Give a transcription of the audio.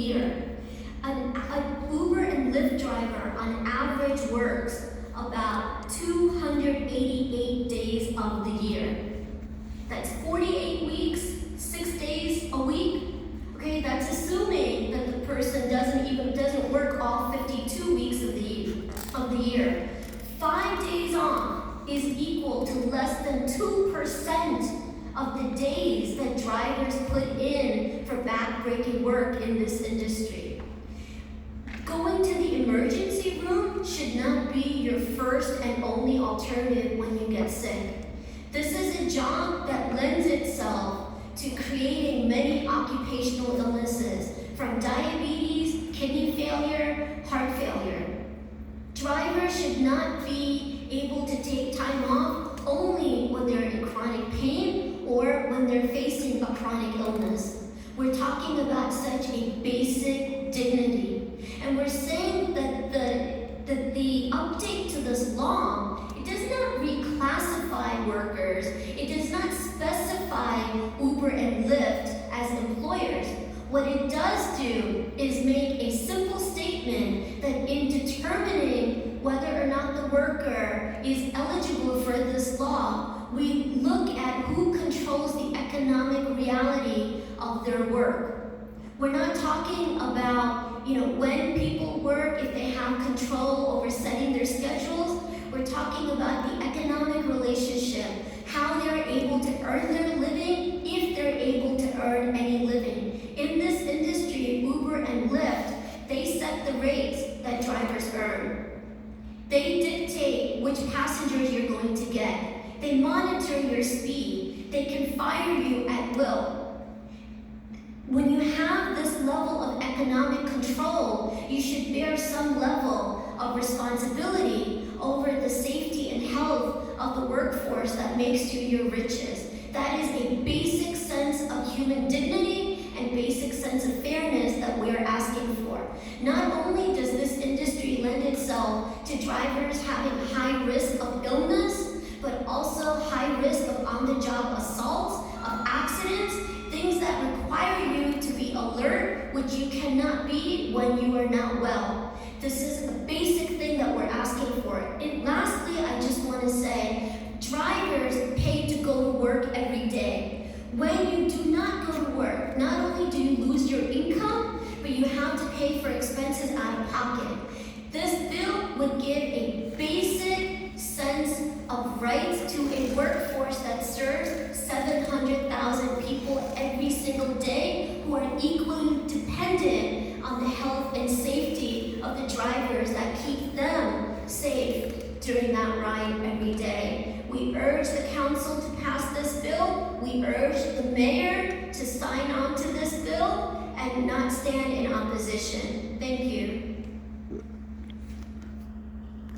year. An Uber and Lyft driver on average works about 288 days of the year. That's 48 weeks, 6 days a week. Okay, that's assuming that the person doesn't work all 52 weeks of the year. 5 days off is equal to less than 2% of the days that drivers put in for back-breaking work in this industry. Going to the emergency room should not be your first and only alternative when you get sick. This is a job that lends itself to creating many occupational illnesses, from diabetes, kidney failure, heart failure. Drivers should not be able to take time off only when they're in chronic pain or when they're facing a chronic illness. We're talking about such a basic dignity. And we're saying that the update to this law, it does not reclassify workers. It does not specify Uber and Lyft as employers. What it does do is make a simple statement that in determining whether or not the worker is eligible for this law, we look at who controls the economic reality of their work. We're not talking about, when people work, if they have control over setting their schedules. We're talking about the economic relationship, how they're able to earn their living, if they're able to earn any living. In this industry, Uber and Lyft, they set the rates that drivers earn. They dictate which passengers you're going to get. They monitor your speed. They can fire you at will. When you have this level of economic control, you should bear some level of responsibility over the safety and health of the workforce that makes you your riches. That is a basic sense of human dignity and basic sense of fairness that we're asking for. Not only does this industry lend itself to drivers having high risk of illness, but also high risk of on-the-job assaults, of accidents, things that require you to be alert, which you cannot be when you are not well. This is a basic thing that we're asking for. And lastly, I just want to say, drivers pay to go to work every day. When you do not go to work, not only do you lose your income, but you have to pay for expenses out of pocket. This bill would give a basic sense of rights to a workforce that serves 700,000 people every single day who are equally dependent on the health and safety of the drivers that keep them safe during that ride every day. We urge the council to pass this bill. We urge the mayor to sign on to this bill and not stand in opposition. Thank you.